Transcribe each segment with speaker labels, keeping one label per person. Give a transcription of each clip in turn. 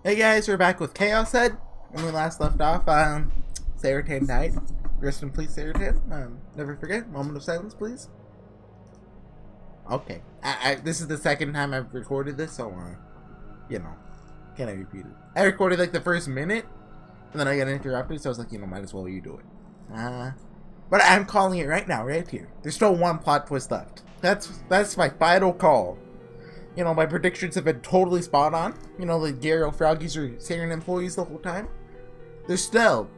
Speaker 1: Hey guys, we're back with Chaos Head. When we last left off, Saratan died. Rest in peace, Saratan. Never forget. Moment of silence, please. Okay. This is the second time I've recorded this, so, can I repeat it? I recorded like the first minute, and then I got interrupted, so I was like, might as well you do it. But I'm calling it right now, right here. There's still one plot twist left. That's my final call. My predictions have been totally spot on. The Gyro Froggies are Saren employees the whole time. There's still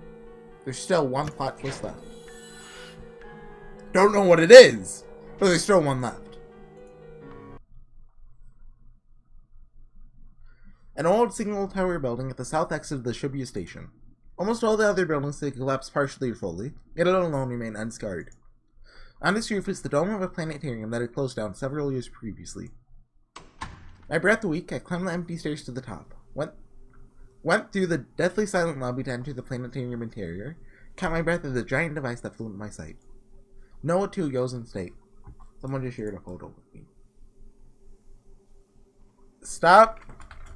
Speaker 1: one plot twist left. Don't know what it is, but there's still one left. An old single tower building at the south exit of the Shibuya station. Almost all the other buildings had collapsed partially or fully, yet it alone remained unscarred. On its roof is the dome of a planetarium that had closed down several years previously. My breath weak, I climbed the empty stairs to the top, went through the deathly silent lobby to enter the planetarium interior, caught my breath at the giant device that flew into my sight. Noah 2 goes in state. Someone just shared a photo with me. Stop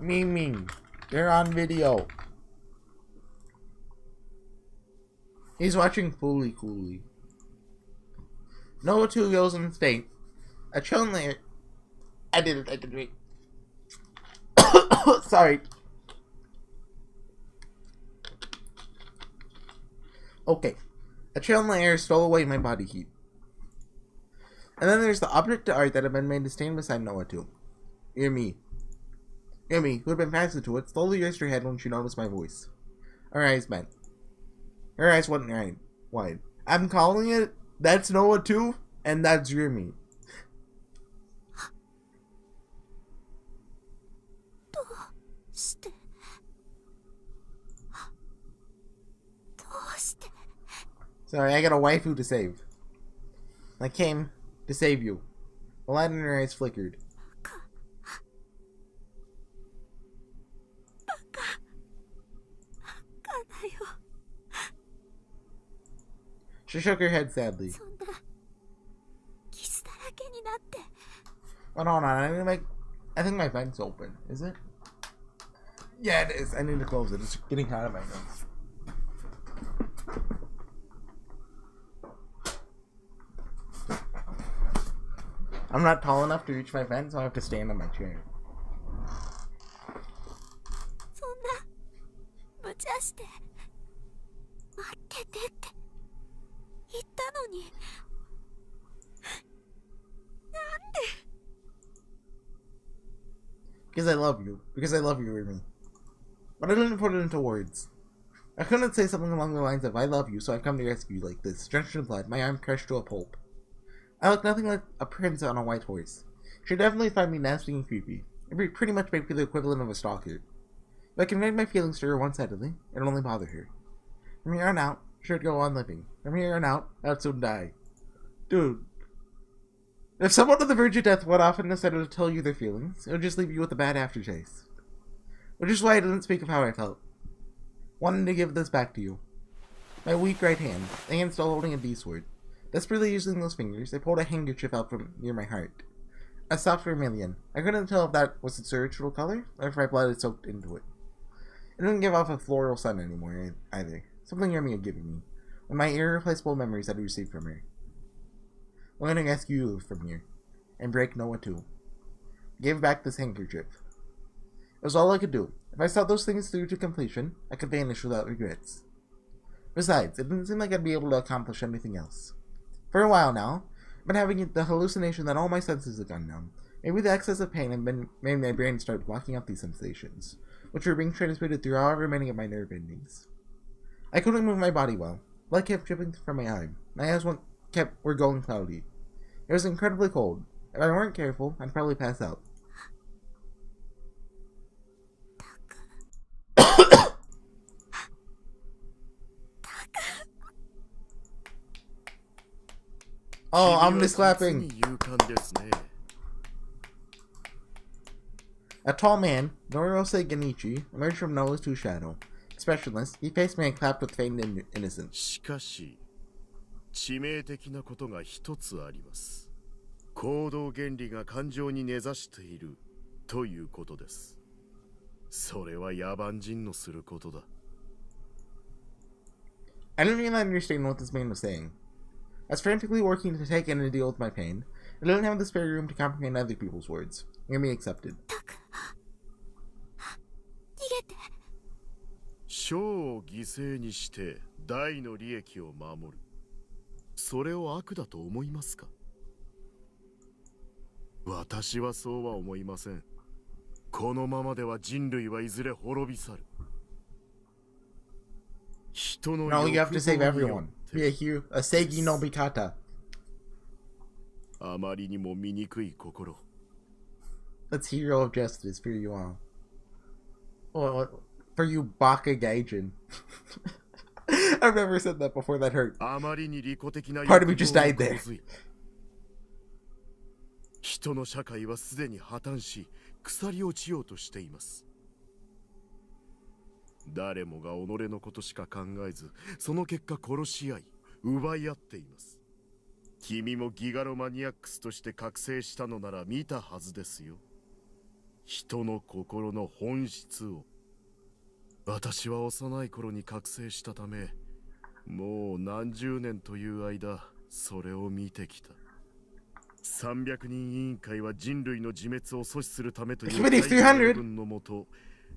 Speaker 1: memeing. You're on video. He's watching Fully Coolly. Noah 2 goes in state. A chill layer. I did it. Sorry. Okay. A chill in the air stole away my body heat. And then there's the object of art that had been made to stand beside Noah 2. Yumi, who had been fastened to it, slowly raised her head when she noticed my voice. Her eyes met. Her eyes went wide. I'm calling it. That's Noah 2, and that's Yumi. Sorry, I got a waifu to save. I came to save you. The light in her eyes flickered. She shook her head sadly. Hold on, I think my vent's open. Is it? Yeah, it is. I need to close it. It's getting hot in my nose. I'm not tall enough to reach my vent, so I have to stand on my chair. Because I love you. Because I love you, Remy. But I didn't put it into words. I couldn't say something along the lines of, I love you, so I've come to rescue you like this, drenched in blood, my arm crushed to a pulp. I look nothing like a prince on a white horse. She'd definitely find me nasty and creepy. It'd pretty much make me the equivalent of a stalker. If I conveyed my feelings to her one-sidedly, it'd only bother her. From here on out, she'd go on living. From here on out, I'd soon die. Dude. If someone on the verge of death would often decided to tell you their feelings, it would just leave you with a bad aftertaste. Which is why I didn't speak of how I felt. Wanting to give this back to you. My weak right hand, the hand still holding a D-sword. Desperately using those fingers, I pulled a handkerchief out from near my heart. A soft vermilion. I couldn't tell if that was its original color, or if my blood had soaked into it. It didn't give off a floral scent anymore, either. Something Yumi had given me, with my irreplaceable memories I'd received from her. I'm going to rescue you from here, and break Noah too. I gave back this handkerchief. It was all I could do. If I saw those things through to completion, I could vanish without regrets. Besides, it didn't seem like I'd be able to accomplish anything else. For a while now, I've been having the hallucination that all my senses had gone numb. Maybe the excess of pain had made my brain start blocking out these sensations, which were being transmitted through however many of my nerve endings. I couldn't move my body well. Blood kept dripping from my eye. My eyes were going cloudy. It was incredibly cold. If I weren't careful, I'd probably pass out. Oh, I'm just clapping. A tall man, Norose Genichi, emerged from Noah's 2 shadow. Expressionless, he faced me and clapped with feigned innocence.
Speaker 2: 致命的なことが一つあります。行動原理が感情に根ざしているということです。それは野蛮人のすることだ。
Speaker 1: I didn't really understand what this man was saying. I was frantically working to take in and deal with my pain. I didn't have the spare room to comprehend other people's words. Hear me accepted.
Speaker 2: 小を犠牲にして大の利益を守る。それを悪だと思いますか？私はそうは思いません。このままでは人類はいずれ滅び去る。人の
Speaker 1: No, you have to save
Speaker 2: 欲望によ
Speaker 1: everyone.
Speaker 2: って
Speaker 1: HorseyEatYou, Asegi no Mikata.
Speaker 2: あまりにも醜い心。
Speaker 1: That's hero of justice for you all. For you Baka Gaijin. I've never said that before, that hurt.
Speaker 2: あまりに利己的な
Speaker 1: Part of me just died there.
Speaker 2: 人の社会はすでに破綻し、腐り落ちようとしています。誰もが己のことしか考えず、その結果殺し合い、奪い合っています。君もギガロマニアックスとして覚醒したのなら見たはずですよ。人の心の本質を。私は幼い頃に覚醒したため、もう何十年という間、それを見てきた。300人委員会は人類の自滅を阻止するためという大軍のもと、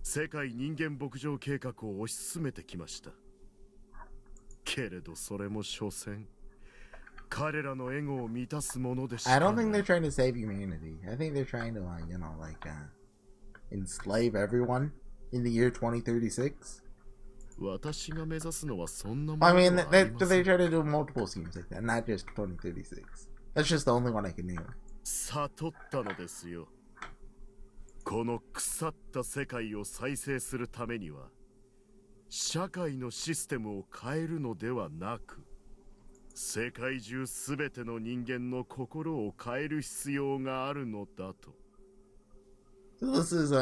Speaker 2: 世界人間牧場計画を推し進めてきました。けれどそれも所詮、彼らのエゴを満たすものでした。
Speaker 1: I don't think they're trying to save humanity. I think they're trying to, enslave everyone in the year 2036.
Speaker 2: 私が目指すのはそんなもの
Speaker 1: I
Speaker 2: で
Speaker 1: mean,
Speaker 2: はありま
Speaker 1: they
Speaker 2: せん。
Speaker 1: try to do multiple schemes like that, not just 2036. That's just the only one I can name.
Speaker 2: 悟ったのですよ。この腐った世界を再生するためには、社会のシステムを変えるのではなく、世界中すべての人間の心を変える必要があるのだと。
Speaker 1: So this is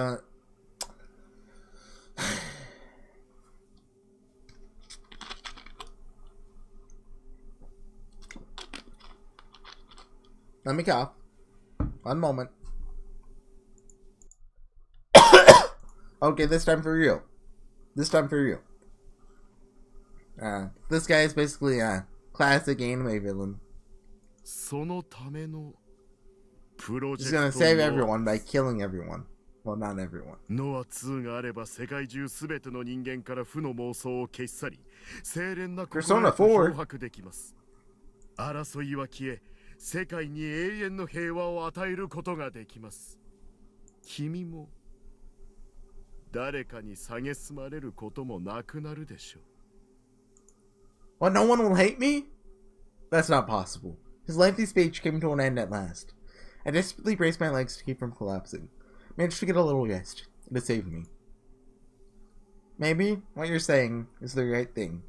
Speaker 1: Let me cough. One moment. Okay, this time for real. This time for real. This guy is basically a classic anime villain.
Speaker 2: そのためのプロジ
Speaker 1: He's
Speaker 2: ェ
Speaker 1: gonna
Speaker 2: クト
Speaker 1: save everyone by killing everyone. Well, not everyone.
Speaker 2: ノア2があれば世界中すべての人間から負の妄想を消し去り、清廉な心
Speaker 1: Persona
Speaker 2: へと
Speaker 1: 4
Speaker 2: 漂白できます。争いは消え、世界に永遠の平和を与えることができます。君も誰かに蔑まれることもなくなるでしょう。
Speaker 1: What, no one will hate me? That's not possible. His lengthy speech came to an end at last. I desperately braced my legs to keep from collapsing. Managed to get a little rest. It saved me. Maybe what you're saying is the right thing.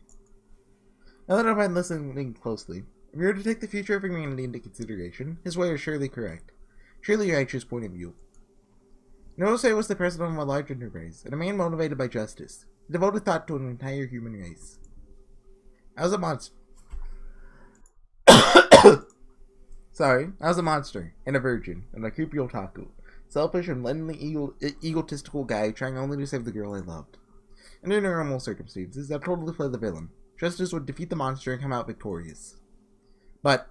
Speaker 1: Now that I've been listening closely, if you were to take the future of humanity into consideration, his way is surely correct. Surely a righteous point of view. Notice was the president of a large enterprise, and a man motivated by justice, a devoted thought to an entire human race. I was a monster. Sorry, I was a monster, and a virgin, and a creepy otaku. Selfish and blatantly egotistical guy trying only to save the girl I loved. Under normal circumstances, I've totally played the villain. Justice would defeat the monster and come out victorious. But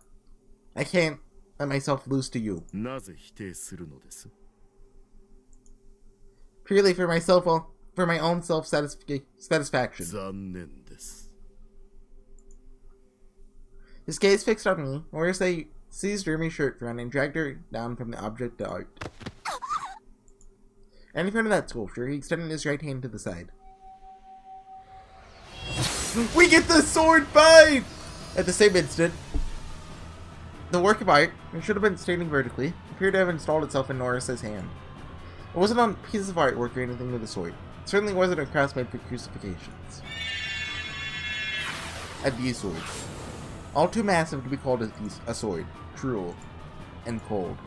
Speaker 1: I can't let myself lose to you.
Speaker 2: なぜ否定するのです？
Speaker 1: Purely for my own self-satisfaction.
Speaker 2: 残念です。
Speaker 1: His gaze fixed on me, whereas they seized Rumi's shirt front and dragged her down from the object of art. And in front of that sculpture, he extended his right hand to the side. We get the sword fight! At the same instant, the work of art, which should have been standing vertically, appeared to have installed itself in Norris's hand. It wasn't on pieces of artwork or anything with a sword. It certainly wasn't a cross made for crucifixions. A D-sword. All too massive to be called a sword. Cruel. And cold.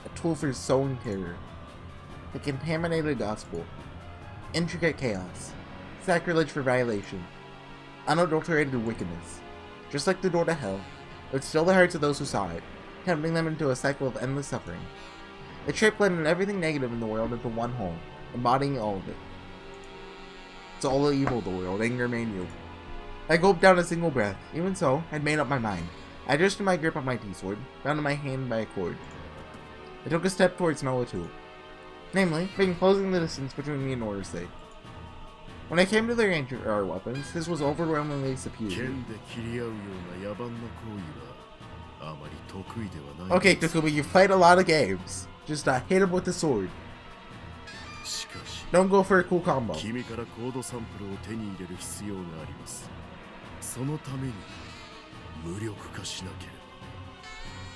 Speaker 1: A tool for sowing terror. A contaminated gospel. Intricate chaos. Sacrilege for violation. Unadulterated wickedness. Just like the door to hell, it would still the hearts of those who saw it, tempting them into a cycle of endless suffering. It tripled in everything negative in the world into one whole, embodying all of it. It's all the evil of the world, anger mania. I gulped down a single breath. Even so, I'd made up my mind. I adjusted my grip on my D-sword, bound in my hand by a cord. I took a step towards Noah too. Namely, being closing the distance between me and Horsey. When I came to the range of our weapons, his was overwhelmingly superior. Okay, Takumi, you've played a lot of games. Just hit him with the sword. Don't go for a cool combo.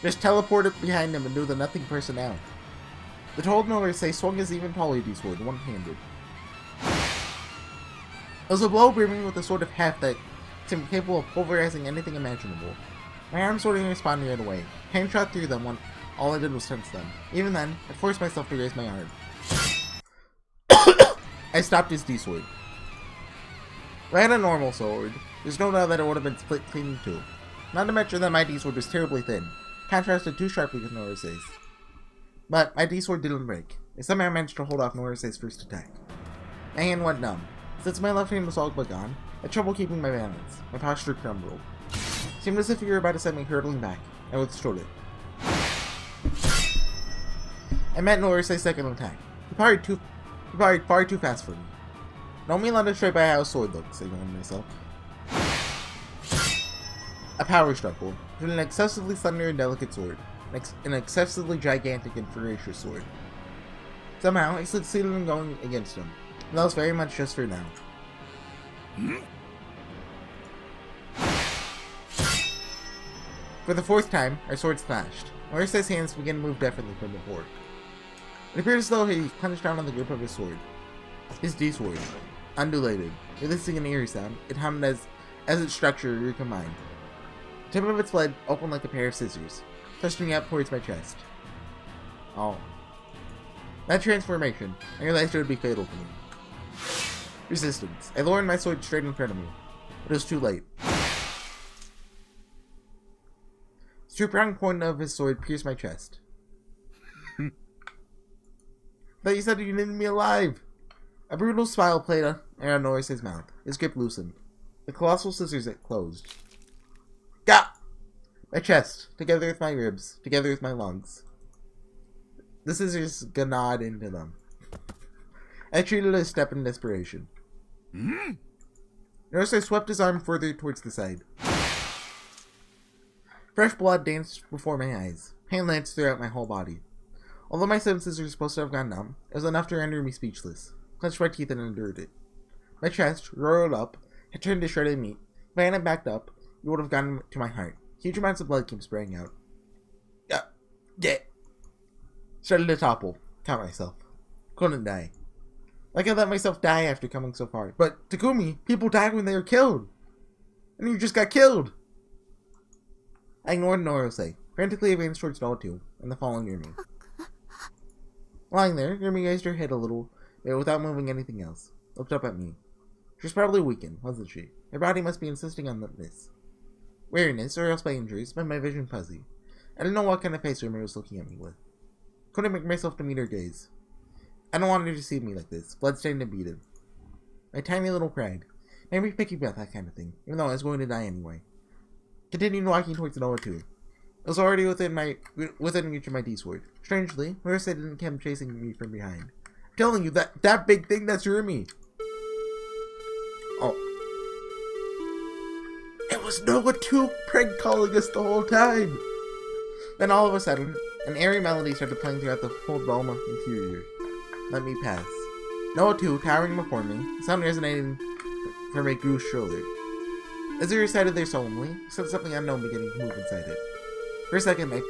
Speaker 1: Just teleport it behind him and do the nothing person out. The told Horsey swung his even taller D-sword, one-handed. It was a blow brimming with a sort of heft that seemed capable of pulverizing anything imaginable. My arms wouldn't respond right away. Hand shot through them when all I did was tense them. Even then, I forced myself to raise my arm. I stopped his D-sword. If I had a normal sword, there's no doubt that it would have been split clean in two. Not to mention that my D-sword was terribly thin, contrasted too sharply with Horsey's. But my D-sword didn't break. I somehow managed to hold off Horsey's first attack. My hand went numb. Since my left hand was all but gone, I had trouble keeping my balance. My posture crumbled. It seemed as if you were about to send me hurtling back. I withstood it. I met Horsey's second attack. He parried far too fast for me. Don't me landed straight by how a sword looks, I warned myself. A power struggle between an excessively slender and delicate sword, an excessively gigantic and ferocious sword. Somehow, I succeeded in going against him, and that was very much just for now. For the fourth time, our swords clashed. Horsey's hands began to move differently from before. It appeared as though he clenched down on the grip of his sword. His D-sword undulated, releasing an eerie sound. It hummed as its structure recombined. The tip of its blade opened like a pair of scissors, thrusting me up towards my chest. Oh. That transformation, I realized it would be fatal to me. Resistance. I lowered my sword straight in front of me, but it was too late. The two-pronged point of his sword pierced my chest. But you said you needed me alive! A brutal smile played around Horsey's mouth. His grip loosened. The colossal scissors it closed. Gah! My chest, together with my ribs, together with my lungs. The scissors gnawed into them. I treated it a step in desperation. Horsey swept his arm further towards the side. Fresh blood danced before my eyes. Pain lanced throughout my whole body. Although my senses were supposed to have gone numb, it was enough to render me speechless. Clenched my teeth and endured it. My chest, rolled up, had turned to shredded meat. If I hadn't backed up, it would have gone to my heart. Huge amounts of blood came spraying out. Yeah. Started to topple. Caught myself. Couldn't die. Like I let myself die after coming so far. But, Takumi, people died when they were killed. And you just got killed. I ignored Horsey, frantically advanced towards Noah 2, and the fallen near me. Lying there, Yumi raised her head a little bit without moving anything else. Looked up at me. She was probably weakened, wasn't she? Her body must be insisting on this. Weariness, or else by injuries, made my vision fuzzy. I didn't know what kind of face Yumi was looking at me with. Couldn't make myself to meet her gaze. I don't want her to see me like this, bloodstained and beaten. My tiny little pride. Made me picky about that kind of thing, even though I was going to die anyway. Continued walking towards Noah 2. It was already within reach of my D-sword. Strangely, Horsey didn't come chasing me from behind. I'm telling you, that big thing, that's Yumi. Oh. It was Noah 2 prank calling us the whole time. Then all of a sudden, an airy melody started playing throughout the whole dome interior. Let me pass. Noah 2, towering before me, the sound resonating from it grew shriller. As he recited there solemnly, I sensed something unknown beginning to move inside it. For a second, I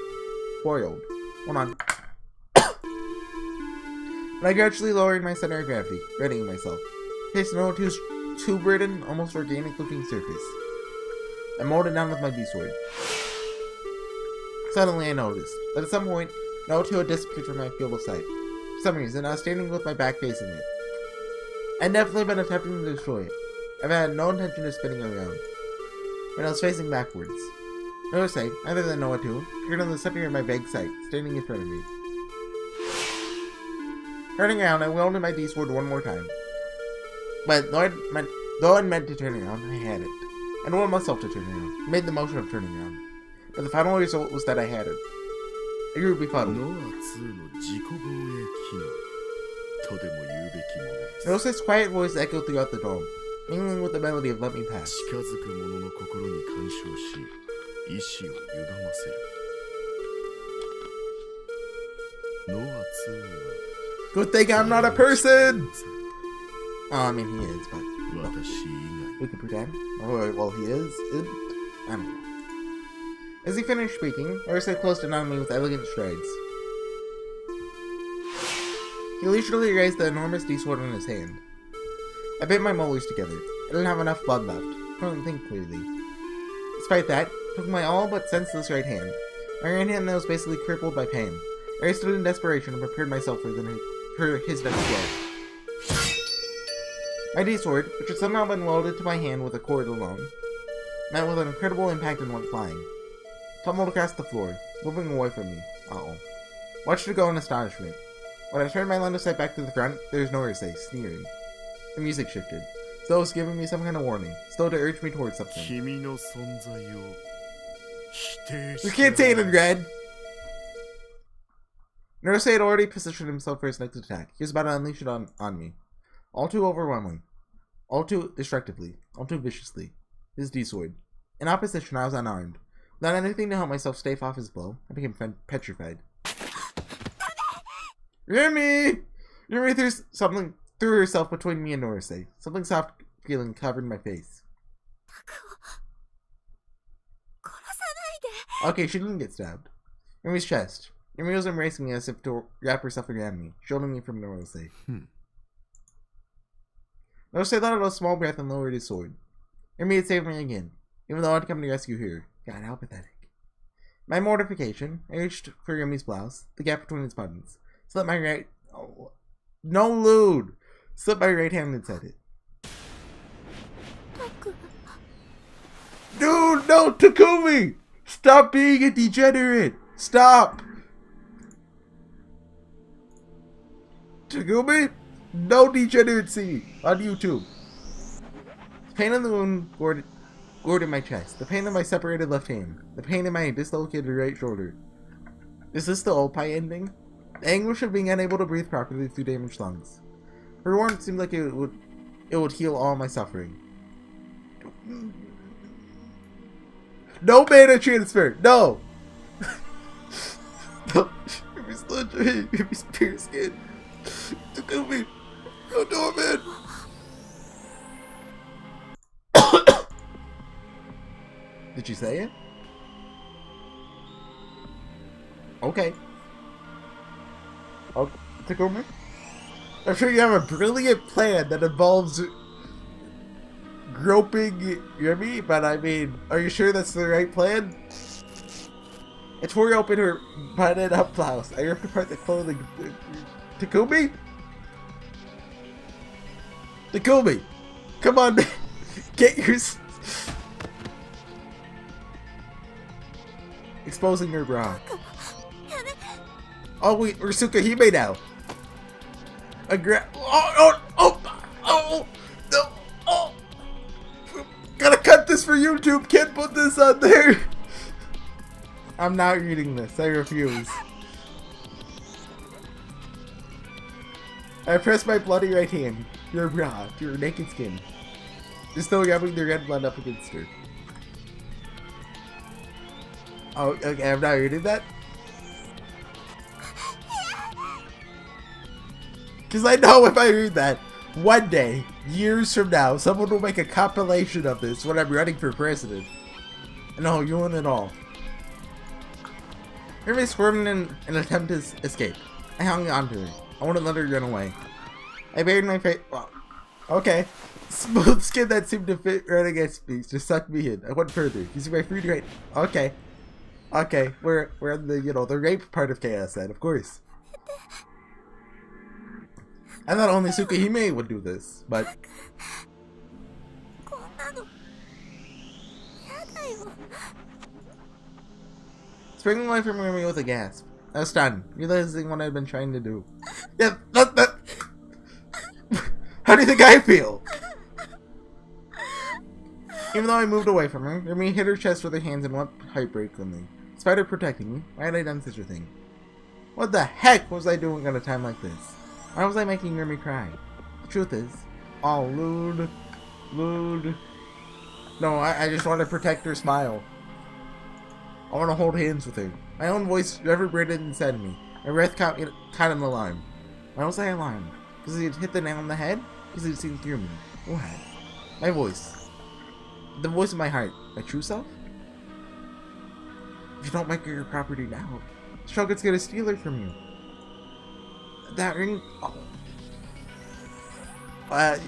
Speaker 1: boiled. Hold on. But I gradually lowered my center of gravity, readying myself. Faced Noah 2's too-burdened, almost organic-looking surface. I mowed it down with my D-sword. Suddenly, I noticed that at some point, Noah 2 had disappeared from my field of sight. For some reason, I was standing with my back facing it. I'd definitely been attempting to destroy it. I've had no intention of spinning around. When I was facing backwards. Horsey, other than Noah 2, appeared on the center of my vague sight, standing in front of me. Turning around, I wielded my D-sword one more time. But though I meant to turn around, I had it. I wanted myself to turn around. I made the motion of turning around. But the final result was that I had it. I grew befuddled. Notice's quiet voice echoed throughout the dome, mingling with the melody of Let Me Pass. Good thing I'm not a person! Oh, I mean, he is, but we could pretend. Oh, well, he is. I don't know. As he finished speaking, Horsey closed in on me with elegant strides. He leisurely raised the enormous D-sword in his hand. I bit my molars together. I didn't have enough blood left. I couldn't think clearly. Despite that, I took my all but senseless right hand. My right hand that was basically crippled by pain. I stood in desperation and prepared myself for his next blow. My D-sword, which had somehow been welded to my hand with a cord alone, met with an incredible impact and went flying. Tumbled across the floor, moving away from me. Uh-oh. Watched it go in astonishment. When I turned my line of sight back to the front, there was no Horsey, sneering. The music shifted. Still was giving me some kind of warning. Still to urge me towards something. You can't say it in red! Horsey had already positioned himself for his next attack. He was about to unleash it on me. All too overwhelmingly. All too destructively. All too viciously. His D-sword. In opposition, I was unarmed. Without anything to help myself stave off his blow, I became petrified. Remy! Remy threw herself between me and Horsey. Something soft feeling covered my face. Okay, she didn't get stabbed. Remy's chest. Remy was embracing me as if to wrap herself around me, shielding me from Horsey. Horsey let out a small breath and lowered his sword. Remy had saved me again, even though I'd come to rescue her. God, how pathetic. My mortification, I reached for Remy's blouse, the gap between its buttons. Slipped my right... Oh, no lewd! Slipped my right hand inside it. Dude, no! Takumi! Stop being a degenerate! Stop! Takumi? No degeneracy! On YouTube. The pain in the wound gored in my chest. The pain in my separated left hand. The pain in my dislocated right shoulder. Is this the Opie ending? The anguish of being unable to breathe properly through damaged lungs. For one, it seemed like it would heal all my suffering. No mana transfer! No! No! Give me spear skin! Takumi! Don't do it, man! Did you say it? Okay. Oh, Takumi? I'm sure you have a brilliant plan that involves groping Remy, but I mean, are you sure that's the right plan? I tore open her buttoned up blouse. I ripped apart the clothing. Takumi? Takumi! Come on, man! Get your... Exposing her bra. Oh, we're Tsukahime now. Oh, no, oh. Gotta cut this for YouTube. Can't put this on there. I'm not reading this. I refuse. I press my bloody right hand. Your bra, to your naked skin. Just still rubbing the red blood up against her. Oh, okay, I'm not reading that. Because I know if I read that, one day, years from now, someone will make a compilation of this when I'm running for president. And I'll ruin it all. Remy squirmed in an attempt to escape. I hung on to her. I wouldn't let her run away. I buried my face. Well, okay. Smooth skin that seemed to fit right against me just sucked me in. I went further, using my free right. Okay. Okay, we're in the, the rape part of chaos then, of course. I thought only Tsukahime would do this, but... Springing away from Remy with a gasp. I was stunned, realizing what I'd been trying to do. Yeah, How do you think I feel? Even though I moved away from her, Yumi hit her chest with her hands and wept heartbreakingly. Despite her protecting me, why had I done such a thing? What the heck was I doing at a time like this? Why was I making Yumi cry? The truth is, all lewd. No, I just want to protect her smile. I want to hold hands with her. My own voice reverberated inside of me. My breath caught an alarm. Why was I alarmed? Because he had hit the nail on the head? Because he had seen through me. What? My voice. The voice of my heart. My true self? If you don't make her your property now, Shogun's gonna steal her from you. That ring... Oh.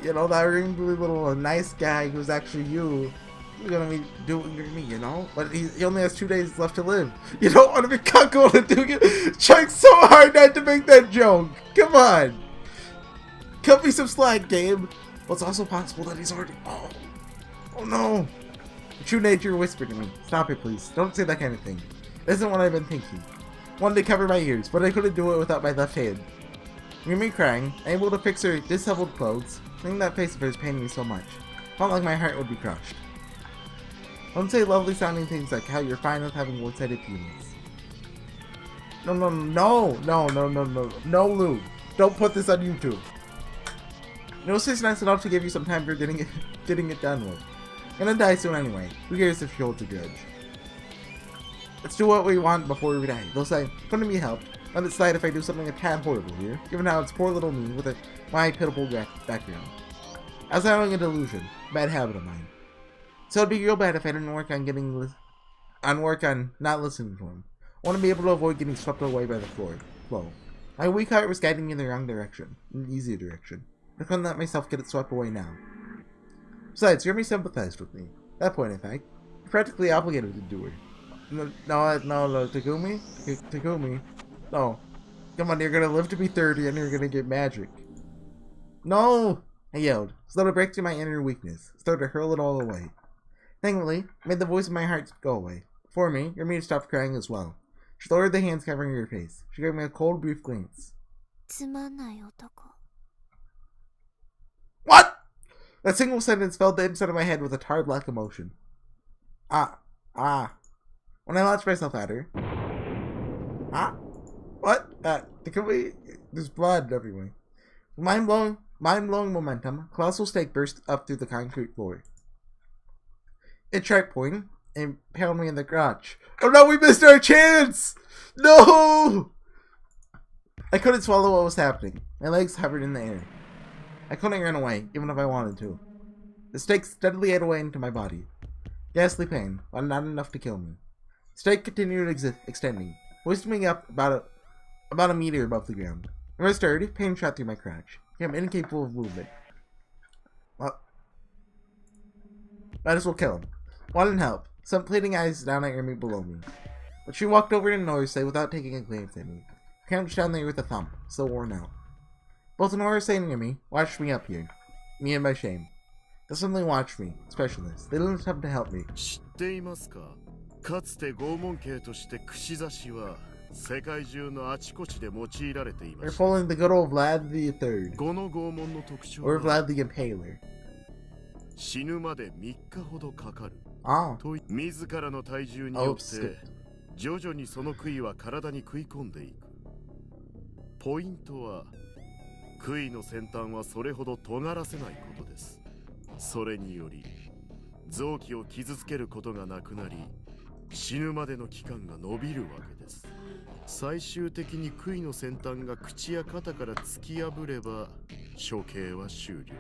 Speaker 1: You know, that ring little nice guy who's actually you. You're gonna be doing me, you know? But he only has 2 days left to live. You don't want to be cuckold and doing it. Trying so hard not to make that joke. Come on. Cut me some slack, game. Well, it's also possible that he's already... Oh no. True nature whispered to me. Stop it, please. Don't say that kind of thing. It isn't what I've been thinking. Wanted to cover my ears, but I couldn't do it without my left hand. Yumi crying, unable to fix her disheveled clothes. Seeing that face of hers pained me so much. Felt like my heart would be crushed. Don't say lovely sounding things like how you're fine with having one-sided feelings. No, Lou. Don't put this on YouTube. No, it's just nice enough to give you some time for getting it done with. Gonna die soon anyway. Who cares if she holds a grudge? Let's do what we want before we die. They'll say, couldn't be helped. Let it slide if I do something a tad horrible here, given how it's poor little me with my pitiful background. I was having a delusion. Bad habit of mine. So it'd be real bad if I didn't work on not listening to him. I want to be able to avoid getting swept away by the flow. My weak heart was guiding me in the wrong direction, an easier direction. I couldn't let myself get it swept away now. Besides, Yumi sympathized with me. At that point, in fact, I'm practically obligated to do it. No, Takumi? Takumi? No. Come on, you're gonna live to be 30 and you're gonna get magic. No! I yelled, slow to break through my inner weakness, started to hurl it all away. Thankfully, I made the voice of my heart go away. For me, Yumi stopped crying as well. She lowered the hands covering her face. She gave me a cold, brief glance. What? That single sentence fell dead inside of my head with a tired black emotion. When I launched myself at her. What? There's blood everywhere. Mind-blowing momentum, a colossal stake burst up through the concrete floor. It tried pointing and impaled me in the crotch. Oh no, we missed our chance! No! I couldn't swallow what was happening. My legs hovered in the air. I couldn't run away, even if I wanted to. The stake steadily ate away into my body. Ghastly pain, but not enough to kill me. The stake continued extending, hoisting me up about a meter above the ground. When I stirred, pain shot through my crotch. I am incapable of movement. Well, might as well kill him. Wanted help. Some pleading eyes down at Yumi below me. But she walked over to Horsey without taking a glance at me. I crouched down there with a thump, so worn out. Both Horsey and Yumi watched me up here. Me and my shame. They suddenly watched me, specialists. They didn't attempt to help me. They're following the good old Vlad the Third, or Vlad the Impaler. Oh. Oh, skip.
Speaker 2: 徐々にその杭は体に食い込んでいく。ポイントは、杭の先端はそれほど尖らせないことです。それにより、臓器を傷つけることがなくなり、死ぬまでの期間が伸びるわけです。最終的に杭の先端が口や肩から突き破れば、処刑は終了。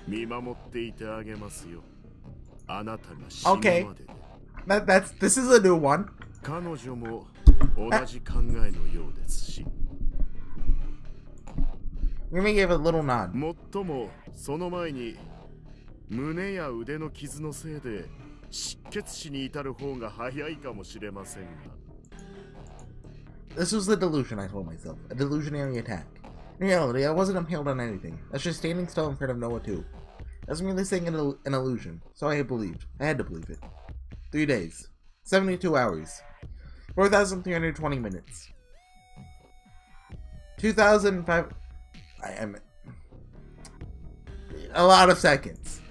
Speaker 2: 見守っていてあげますよ。あなたが死ぬまでで。
Speaker 1: This is a new one.
Speaker 2: 彼女も同じ考えのようですし。
Speaker 1: Yumi gave a little nod.
Speaker 2: もっともその前に胸や腕の傷のせいで失血死に至る方が早いかもしれませんが。
Speaker 1: This was the delusion, I told myself. A delusionary attack. In reality, I wasn't impaled on anything. I was just standing still in front of Noah too. I was merely saying an illusion, so I had to believe it. 3 days. 72 hours. 4,320 minutes. 2,005... a lot of seconds.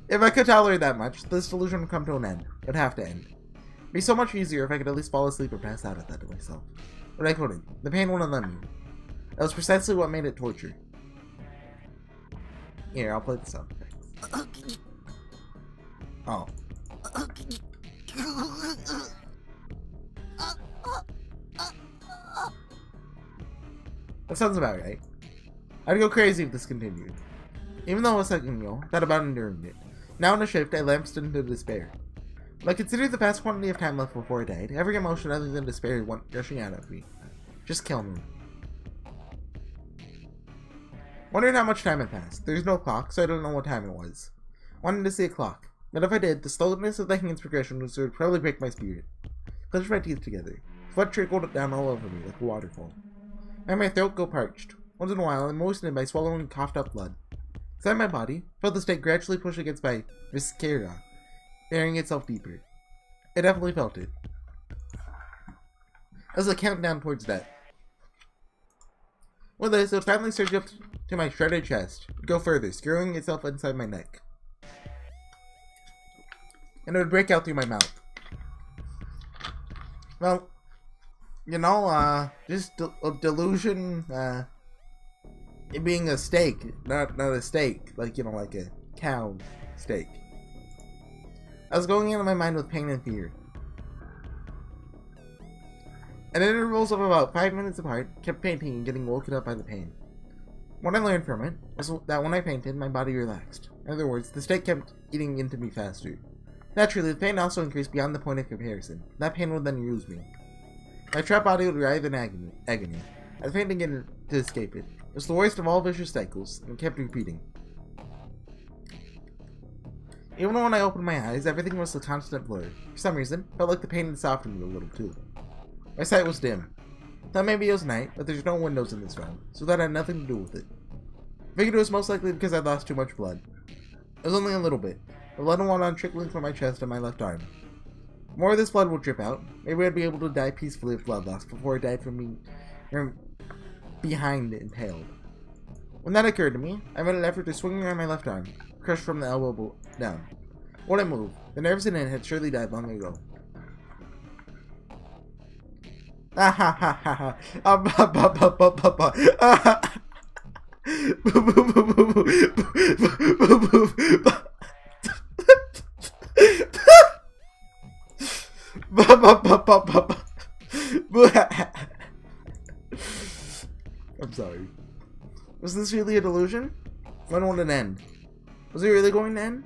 Speaker 1: If I could tolerate that much, this delusion would come to an end. It would have to end. It'd be so much easier if I could at least fall asleep or pass out at that to myself. But I couldn't. The pain wouldn't let me. That was precisely what made it torture. Here, I'll play the sound effects. Oh. That sounds about right. I'd go crazy if this continued. Even though it was a second meal, thought about enduring it. Now in a shift, I lapsed into despair. When I considered the vast quantity of time left before I died, every emotion other than despair went rushing out of me. Just kill me. Wondering how much time had passed. There's no clock, so I don't know what time it was. Wanted to see a clock. But if I did, the slowness of the hanging's progression would probably break my spirit. Clenched my teeth together. Sweat trickled down all over me like a waterfall. Made my throat go parched. Once in a while, I moistened it by swallowing coughed up blood. Inside my body, felt the stake gradually push against my viscera, burying itself deeper. I definitely felt it. As a countdown towards death. With this, it would finally surge up to my shredded chest, go further, skewering itself inside my neck. And it would break out through my mouth. Well, you know, just a delusion, it being a steak, not a steak, like, you know, like a cow steak. I was going into my mind with pain and fear. At intervals of about 5 minutes apart, kept painting and getting woken up by the pain. What I learned from it was that when I painted, my body relaxed. In other words, the steak kept eating into me faster. Naturally, the pain also increased beyond the point of comparison. That pain would then use me. My trapped body would writhe in agony. I fainted again to escape it. It was the worst of all vicious cycles, and kept repeating. Even when I opened my eyes, everything was a constant blur. For some reason, it felt like the pain had softened me a little too. My sight was dim. Thought maybe it was night, but there's no windows in this room, so that had nothing to do with it. Figured it was most likely because I'd lost too much blood. It was only a little bit. The blood went on trickling from my chest and my left arm. More of this blood would drip out. Maybe I'd be able to die peacefully of blood loss before I died from being behind impaled. When that occurred to me, I made an effort to swing around my left arm, crushed from the elbow down. Wouldn't move. The nerves in it had surely died long ago. Ah ha ha ha ha. I'm sorry. Was this really a delusion? When would it end? Was it really going to end?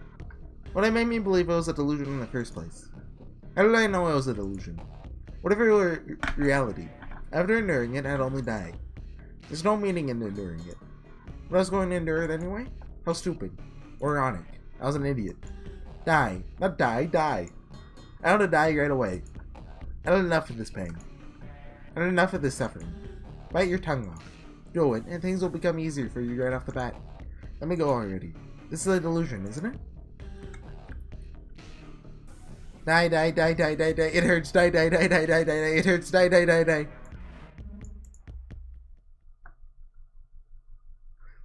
Speaker 1: What made me believe it was a delusion in the first place? How did I know it was a delusion? What if it were reality? After enduring it, I'd only die. There's no meaning in enduring it. But I was going to endure it anyway? How stupid. Or ironic. I was an idiot. Die. Not die, die. I ought to die right away. I had enough of this pain. I had enough of this suffering. Bite your tongue off. Do it, and things will become easier for you right off the bat. Let me go already. This is a delusion, isn't it? Die, die, die, die, die, die. It hurts. Die, die, die, die, die, die, die. It hurts. Die, die, die, die.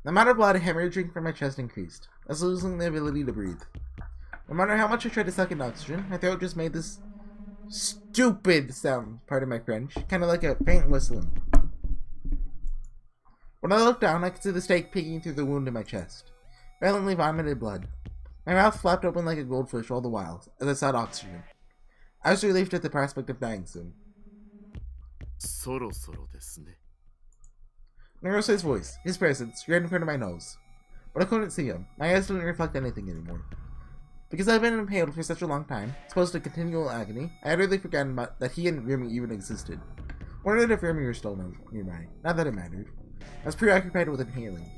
Speaker 1: The amount of blood hemorrhaging from my chest increased. I was losing the ability to breathe. No matter how much I tried to suck in oxygen, my throat just made this stupid sound, pardon my French, kind of like a faint whistling. When I looked down, I could see the stake peeking through the wound in my chest. Violently vomited blood. My mouth flapped open like a goldfish all the while, as I sought oxygen. I was relieved at the prospect of dying soon. Neurosay's voice, his presence, right in front of my nose. But I couldn't see him. My eyes didn't reflect anything anymore. Because I've been impaled for such a long time, exposed to continual agony, I had really forgotten that he and Remy even existed. Wondered if Remy were still nearby. Not that it mattered. I was preoccupied with inhaling.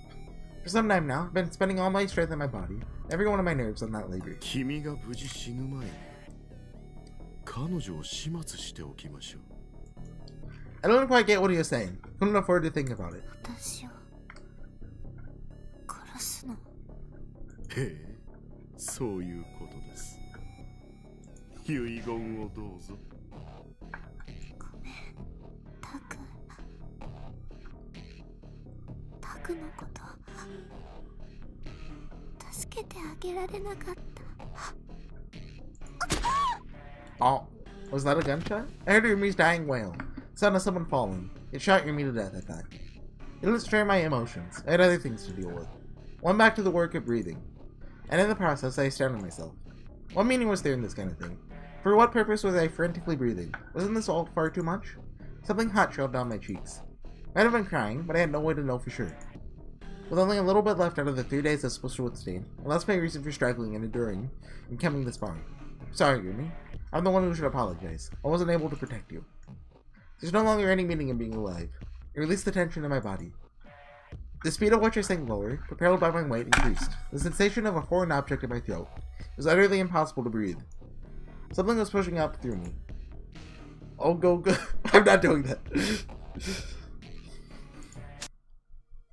Speaker 1: For some time now, I've been spending all my strength in my body, every one of my nerves on that labor. I don't quite get what he was saying. Couldn't afford to think about it. Oh, was that a gunshot? I heard Yumi's dying wail. The sound of someone falling. It shot Yumi to death, I thought. It didn't strain my emotions. I had other things to deal with. Went back to the work of breathing. And in the process, I astounded myself. What meaning was there in this kind of thing? For what purpose was I frantically breathing? Wasn't this all far too much? Something hot trailed down my cheeks. I might have been crying, but I had no way to know for sure. With only a little bit left out of the 3 days I was supposed to withstand, and that's my reason for struggling and enduring and coming this far. Sorry, Yumi. I'm the one who should apologize. I wasn't able to protect you. There's no longer any meaning in being alive. It released the tension in my body. The speed at which I sank lower, propelled by my weight, increased. The sensation of a foreign object in my throat. It was utterly impossible to breathe. Something was pushing up through me. Oh, go. I'm not doing that.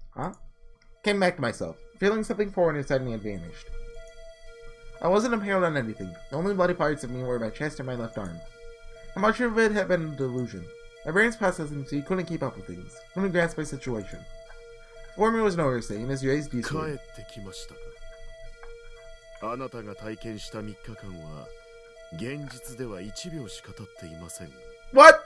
Speaker 1: Huh? Came back to myself, feeling something foreign inside me had vanished. I wasn't impaled on anything. The only bloody parts of me were my chest and my left arm. How much of it had been a delusion? My brain's processing speed couldn't keep up with things. Couldn't grasp my situation. Before me was no Hersey, and his raised eastward.
Speaker 2: 帰ってきましたか。あなたが体験した3日間は現実では1秒しか経っていませんが。
Speaker 1: What?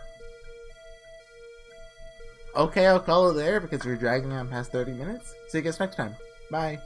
Speaker 1: Okay, I'll call it there because we're dragging on past 30 minutes. See you guys next time. Bye.